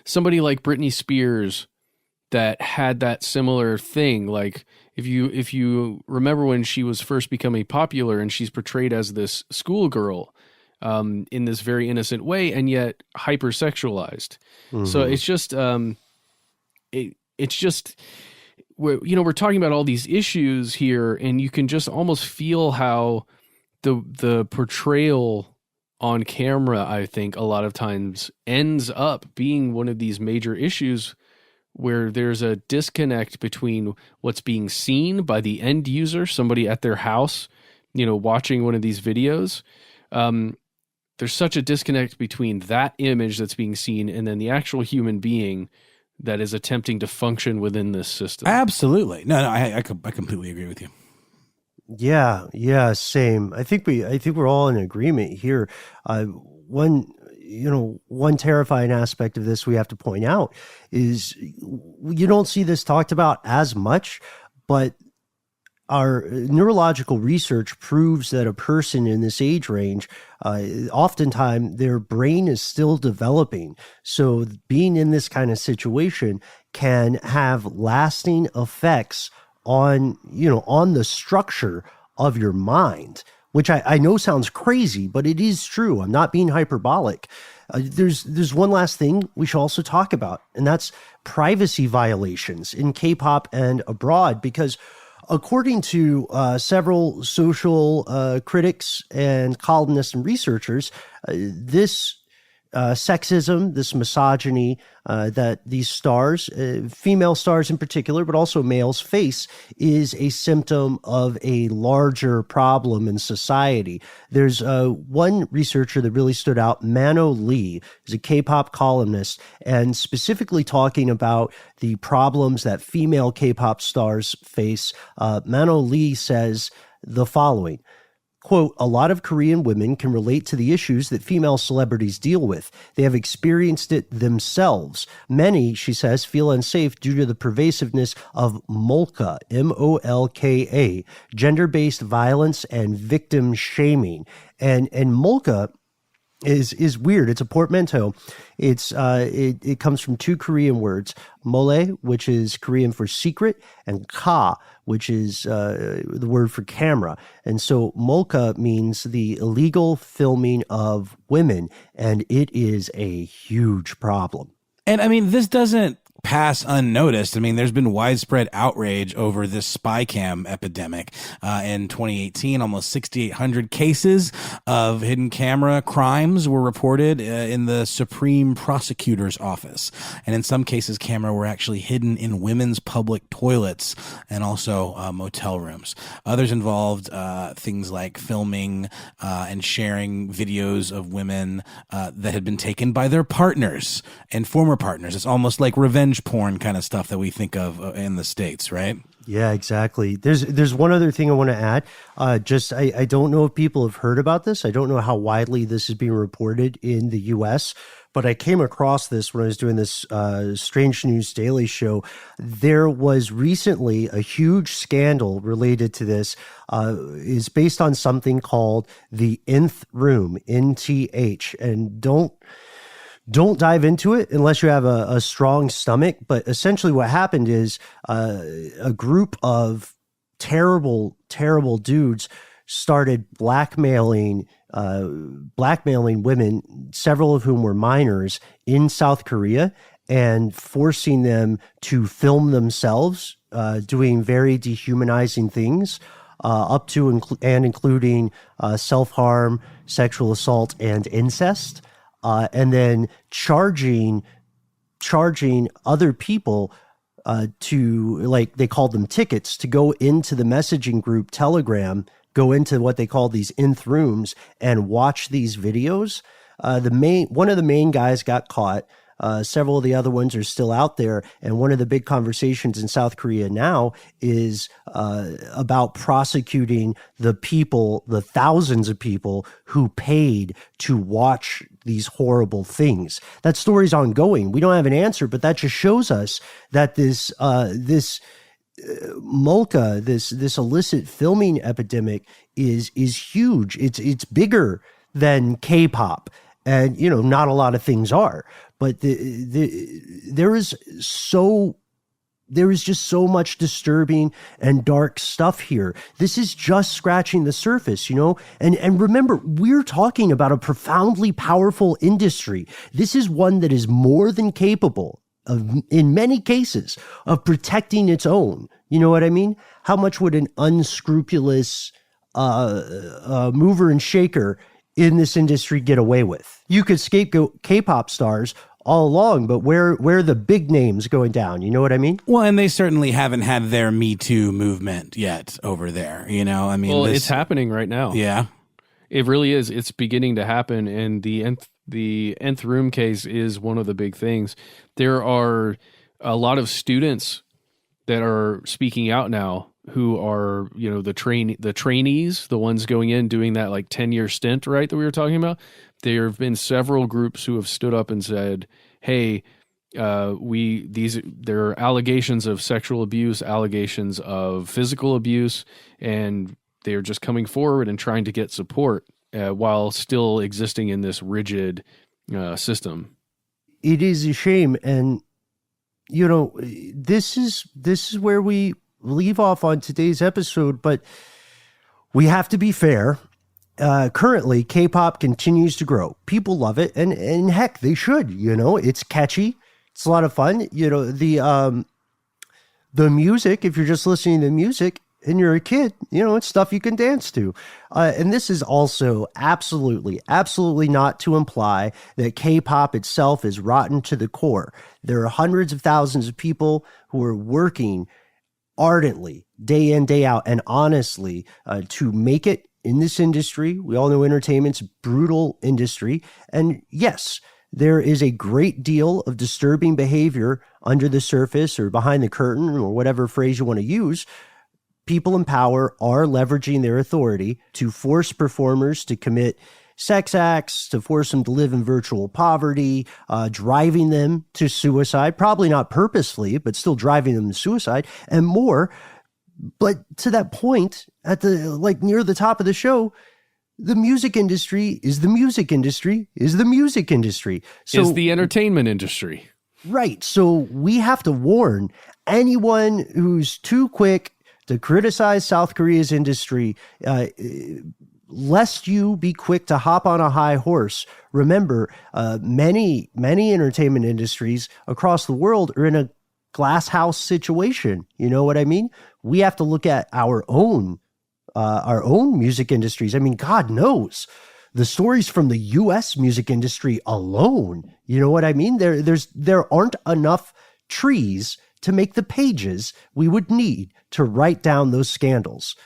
somebody like Britney Spears that had that similar thing. Like, if you remember when she was first becoming popular, and she's portrayed as this schoolgirl in this very innocent way, and yet hypersexualized. Mm-hmm. So it's just it's just, we're talking about all these issues here, and you can just almost feel how the portrayal on camera, I think, a lot of times ends up being one of these major issues where there's a disconnect between what's being seen by the end user, somebody at their house, watching one of these videos. There's such a disconnect between that image that's being seen and then the actual human being that is attempting to function within this system. Absolutely. No, I completely agree with you. Yeah, same. I think we're all in agreement here. One terrifying aspect of this we have to point out is you don't see this talked about as much, but our neurological research proves that a person in this age range, oftentimes their brain is still developing. So being in this kind of situation can have lasting effects on the structure of your mind, which I know sounds crazy, but it is true. I'm not being hyperbolic. There's one last thing we should also talk about, and that's privacy violations in K-pop and abroad, because according to several social critics and columnists and researchers, this sexism, this misogyny that these stars, female stars in particular, but also males face, is a symptom of a larger problem in society. There's one researcher that really stood out, Mano Lee, who's a K-pop columnist, and specifically talking about the problems that female K-pop stars face. Mano Lee says the following. Quote, a lot of Korean women can relate to the issues that female celebrities deal with. They have experienced it themselves. Many, she says, feel unsafe due to the pervasiveness of MOLKA, MOLKA, gender-based violence and victim shaming. And MOLKA is weird. It's a portmanteau. It comes from two Korean words, mole, which is Korean for secret, and ka, which is the word for camera. And so molka means the illegal filming of women, and it is a huge problem. And I mean, this doesn't pass unnoticed. I mean, there's been widespread outrage over this spy cam epidemic. In 2018, almost 6,800 cases of hidden camera crimes were reported in the Supreme Prosecutor's Office. And in some cases, camera were actually hidden in women's public toilets and also motel rooms. Others involved things like filming and sharing videos of women that had been taken by their partners and former partners. It's almost like revenge porn kind of stuff that we think of in the States, right? Yeah, exactly. There's one other thing I want to add. I don't know if people have heard about this. I don't know how widely this is being reported in the U.S., but I came across this when I was doing this Strange News Daily show. There was recently a huge scandal related to this. Is based on something called the Nth Room, NTH, and don't dive into it unless you have a strong stomach. But essentially what happened is a group of terrible dudes started blackmailing women, several of whom were minors, in South Korea, and forcing them to film themselves doing very dehumanizing things, up to and including self-harm, sexual assault, and incest, and then charging other people to, like, they called them tickets, to go into the messaging group Telegram, go into what they call these nth rooms and watch these videos. One of the main guys got caught. Several of the other ones are still out there. And one of the big conversations in South Korea now is about prosecuting the people, the thousands of people who paid to watch these horrible things. That story's ongoing. We don't have an answer, but that just shows us that this mulka, this illicit filming epidemic is huge. It's bigger than K-pop, and not a lot of things are. But there is just so much disturbing and dark stuff here. This is just scratching the surface, and remember, we're talking about a profoundly powerful industry. This is one that is more than capable of, in many cases, of protecting its own. You know what I mean? How much would an unscrupulous mover and shaker in this industry get away with? You could scapegoat K-pop stars all along, but where are the big names going down? You know what I mean? Well, and they certainly haven't had their Me Too movement yet over there. Well, it's happening right now. Yeah, it really is. It's beginning to happen, and the nth room case is one of the big things. There are a lot of students that are speaking out now, who are, the trainees, the ones going in doing that like 10-year stint, right, that we were talking about. There have been several groups who have stood up and said, hey, there are allegations of sexual abuse, allegations of physical abuse, and they're just coming forward and trying to get support while still existing in this rigid system. It is a shame. And, this is where we leave off on today's episode, but we have to be fair. Currently, K-pop continues to grow. People love it, and heck, they should. It's catchy. It's a lot of fun. The music, if you're just listening to the music and you're a kid, it's stuff you can dance to. And this is also absolutely not to imply that K-pop itself is rotten to the core. There are hundreds of thousands of people who are working ardently, day in, day out, and honestly, to make it in this industry. We all know entertainment's a brutal industry. And yes, there is a great deal of disturbing behavior under the surface or behind the curtain, or whatever phrase you want to use. People in power are leveraging their authority to force performers to commit sex acts, to force them to live in virtual poverty, driving them to suicide, probably not purposefully, but still driving them to suicide, and more. But to that point, at near the top of the show, the music industry is the music industry is the music industry. So is the entertainment industry. Right. So we have to warn anyone who's too quick to criticize South Korea's industry, lest you be quick to hop on a high horse. Remember, many entertainment industries across the world are in a glass house situation. You know what I mean? We have to look at our own music industries. I mean, God knows the stories from the U.S. music industry alone. You know what I mean? There aren't enough trees to make the pages we would need to write down those scandals.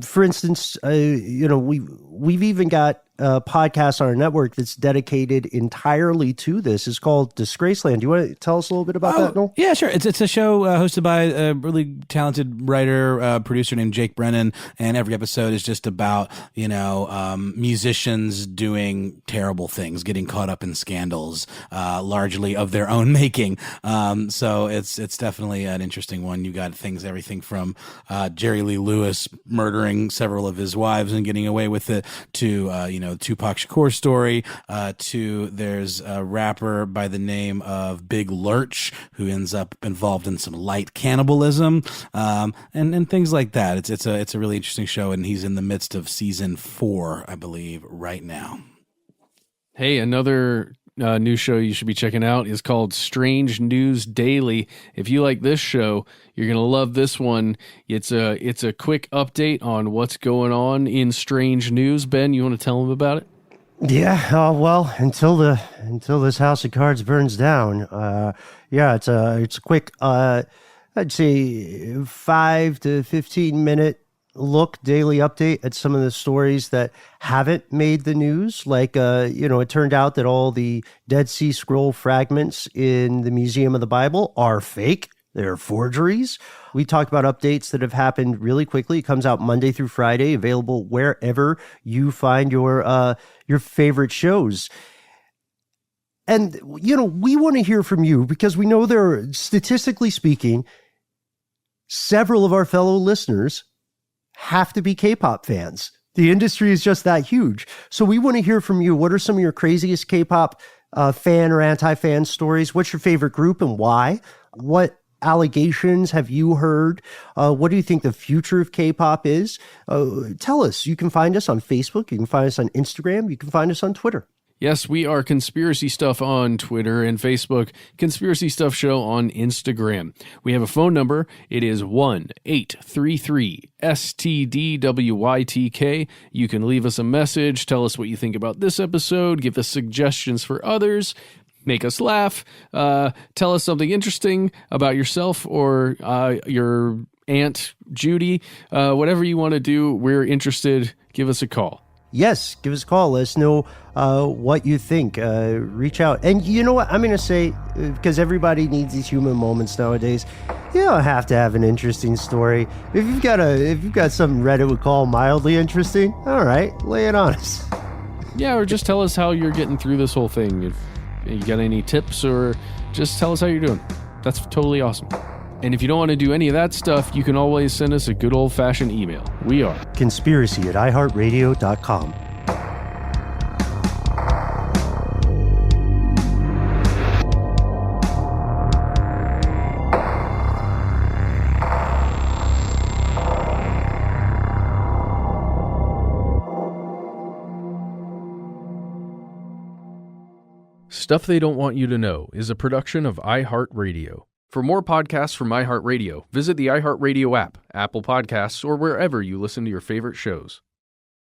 For instance, we've even got a podcast on our network that's dedicated entirely to this. It's called Disgraceland. Do you want to tell us a little bit about that, Noel? Yeah, sure. It's a show hosted by a really talented writer, producer named Jake Brennan, and every episode is just about, musicians doing terrible things, getting caught up in scandals, largely of their own making. So it's definitely an interesting one. You got everything from Jerry Lee Lewis murder murdering several of his wives and getting away with it, to Tupac Shakur story, to there's a rapper by the name of Big Lurch who ends up involved in some light cannibalism, and things like that. It's a really interesting show, and he's in the midst of season 4, I believe, right now. Hey, another new show you should be checking out is called Strange News Daily. If you like this show, you're going to love this one. It's a quick update on what's going on in strange news. Ben, you want to tell them about it? Yeah, well, until this house of cards burns down, it's a quick, I'd say 5 to 15 minute daily update at some of the stories that haven't made the news. Like, it turned out that all the Dead Sea Scroll fragments in the Museum of the Bible are fake. They're forgeries. We talked about updates that have happened really quickly. It comes out Monday through Friday, available wherever you find your favorite shows. And, we want to hear from you because we know there are, statistically speaking, several of our fellow listeners have to be K-pop fans. The industry is just that huge. So we want to hear from you. What are some of your craziest K-pop fan or anti-fan stories? What's your favorite group and why? What allegations have you heard? What do you think the future of K-pop is? Tell us. You can find us on Facebook. You can find us on Instagram. You can find us on Twitter. Yes, we are Conspiracy Stuff on Twitter and Facebook, Conspiracy Stuff Show on Instagram. We have a phone number. It is 1-833-STDWYTK. You can leave us a message, tell us what you think about this episode, give us suggestions for others, make us laugh, tell us something interesting about yourself or your Aunt Judy. Whatever you want to do, we're interested. Give us a call. Yes, give us a call. Let us know what you think. Reach out. And you know what I'm going to say, because everybody needs these human moments nowadays. You don't have to have an interesting story. If you've got something Reddit would call mildly interesting, all right, lay it on us. Yeah, or just tell us how you're getting through this whole thing. If you got any tips, or just tell us how you're doing. That's totally awesome. And if you don't want to do any of that stuff, you can always send us a good old-fashioned email. We are conspiracy@iHeartRadio.com. Stuff They Don't Want You to Know is a production of iHeartRadio. For more podcasts from iHeartRadio, visit the iHeartRadio app, Apple Podcasts, or wherever you listen to your favorite shows.